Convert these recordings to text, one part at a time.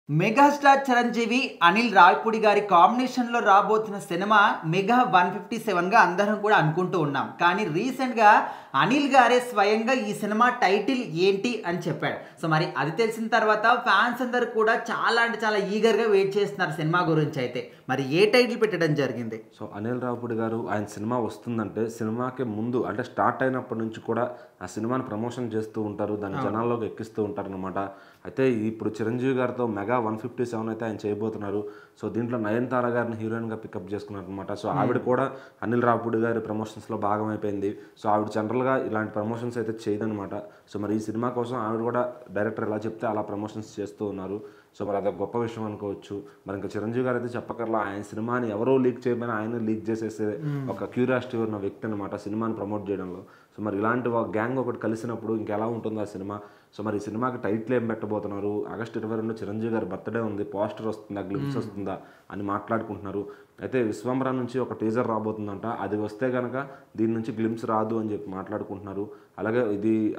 Megastar Chiranjeevi Anil Ravipudi గారి కాంబినేషన్లో రాబోతున్న సినిమా మెగా 157గా అందరం కూడా అనుకుంటూ ఉన్నాం. కానీ రీసెంట్గా అనిల్ గారే స్వయంగా ఈ సినిమా టైటిల్ ఏంటి అని చెప్పాడు. సో మరి అది తెలిసిన తర్వాత ఫ్యాన్స్ అందరూ కూడా చాలా అంటే చాలా ఈగర్గా వెయిట్ చేస్తున్నారు సినిమా గురించి. అయితే మరి ఏ టైటిల్ పెట్టడం జరిగింది? సో అనిల్ రావిపూడి గారు ఆయన సినిమా వస్తుందంటే సినిమాకి ముందు అంటే స్టార్ట్ అయినప్పటి నుంచి కూడా ఆ సినిమాని ప్రమోషన్ చేస్తూ ఉంటారు, దాన్ని జనాల్లోకి ఎక్కిస్తూ ఉంటారు అనమాట. అయితే ఇప్పుడు చిరంజీవి గారితో మెగా 157 అయితే ఆయన చేయబోతున్నారు. సో దీంట్లో నయనతార గారిని హీరోయిన్గా పికప్ చేసుకున్నారు అనమాట. సో ఆవిడ కూడా అనిల్ రావిపూడి గారి ప్రమోషన్స్లో భాగం అయిపోయింది. సో ఆవిడ జనరల్గా ఇలాంటి ప్రమోషన్స్ అయితే చేయదనమాట. సో మరి ఈ సినిమా కోసం ఆవిడ కూడా డైరెక్టర్ ఎలా చెప్తే అలా ప్రమోషన్స్ చేస్తూ ఉన్నారు. సో మరి అదొక గొప్ప విషయం అనుకోవచ్చు. మరి ఇంకా చిరంజీవి గారు అయితే చెప్పకర్లా, ఆయన సినిమాని ఎవరో లీక్ చేయమని ఆయన లీక్ చేసేసే ఒక క్యూరియాసిటీ ఉన్న వ్యక్తి అనమాట సినిమాని ప్రమోట్ చేయడంలో. సో మరి ఇలాంటి ఒక గ్యాంగ్ ఒకటి కలిసినప్పుడు ఇంకెలా ఉంటుందో ఆ సినిమా. సో మరి ఈ సినిమాకి టైటిల్ ఏం పెట్టబోతున్నారు? ఆగస్టు 22 చిరంజీవి గారి బర్త్డే ఉంది, పోస్టర్ వస్తుందా, గ్లిప్స్ వస్తుందా అని మాట్లాడుకుంటున్నారు. అయితే విశ్వంబర నుంచి ఒక టీజర్ రాబోతుందంట. అది వస్తే కనుక దీని నుంచి గ్లిమ్స్ రాదు అని చెప్పి మాట్లాడుకుంటున్నారు. అలాగే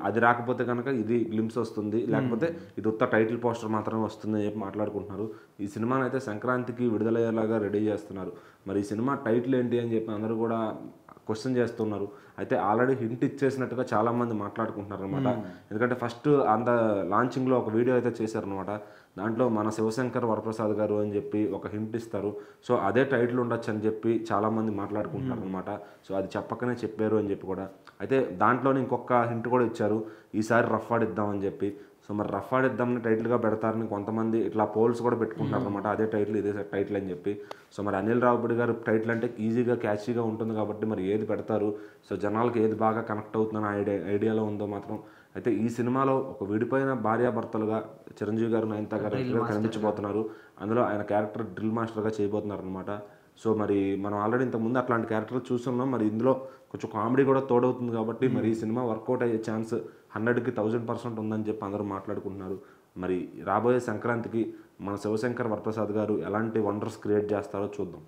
అది రాకపోతే కనుక ఇది గ్లిమ్స్ వస్తుంది, లేకపోతే ఇది ఉత్త టైటిల్ పోస్టర్ మాత్రమే వస్తుంది అని చెప్పి మాట్లాడుకుంటున్నారు. ఈ సినిమాని అయితే సంక్రాంతికి విడుదలయ్యేలాగా రెడీ చేస్తున్నారు. మరి ఈ సినిమా టైటిల్ ఏంటి అని చెప్పి అందరూ కూడా క్వశ్చన్ చేస్తున్నారు. అయితే ఆల్రెడీ హింట్ ఇచ్చేసినట్టుగా చాలామంది మాట్లాడుకుంటున్నారు అనమాట. ఎందుకంటే ఫస్ట్ అంత లాంచింగ్లో ఒక వీడియో అయితే చేశారనమాట. దాంట్లో మన శివశంకర్ వరప్రసాద్ గారు అని చెప్పి ఒక హింట్ ఇస్తారు. సో అదే టైటిల్ ఉండొచ్చు అని చెప్పి చాలామంది మాట్లాడుకుంటున్నారు అనమాట. సో అది చెప్పకనే చెప్పారు అని చెప్పి కూడా. అయితే దాంట్లోనే ఇంకొక హింట్ కూడా ఇచ్చారు, ఈసారి రఫ్ ఆడిద్దాం అని చెప్పి. సో మరి రఫ్ ఆడిద్దామని టైటిల్గా పెడతారని కొంతమంది ఇట్లా పోల్స్ కూడా పెట్టుకుంటున్నారు అనమాట. అదే టైటిల్ ఇదే టైటిల్ అని చెప్పి. సో మరి అనిల్ రావిపూడి గారు టైటిల్ అంటే ఈజీగా క్యాచీగా ఉంటుంది కాబట్టి మరి ఏది పెడతారు, సో జనాలకు ఏది బాగా కనెక్ట్ అవుతుందని ఐడియాలో ఉందో మాత్రం. అయితే ఈ సినిమాలో ఒక విడిపోయిన భార్యాభర్తలుగా చిరంజీవి గారు నయనతార గారు కనిపించబోతున్నారు. అందులో ఆయన క్యారెక్టర్ డ్రిల్ మాస్టర్గా చేయబోతున్నారు అనమాట. సో మరి మనం ఆల్రెడీ ఇంతకుముందు అట్లాంటి క్యారెక్టర్ చూస్తున్నాం. మరి ఇందులో కొంచెం కామెడీ కూడా తోడవుతుంది కాబట్టి మరి ఈ సినిమా వర్కౌట్ అయ్యే ఛాన్స్ 100కి 1000% ఉందని చెప్పి అందరూ మాట్లాడుకుంటున్నారు. మరి రాబోయే సంక్రాంతికి మన శివశంకర్ వరప్రసాద్ గారు ఎలాంటి వండర్స్ క్రియేట్ చేస్తారో చూద్దాం.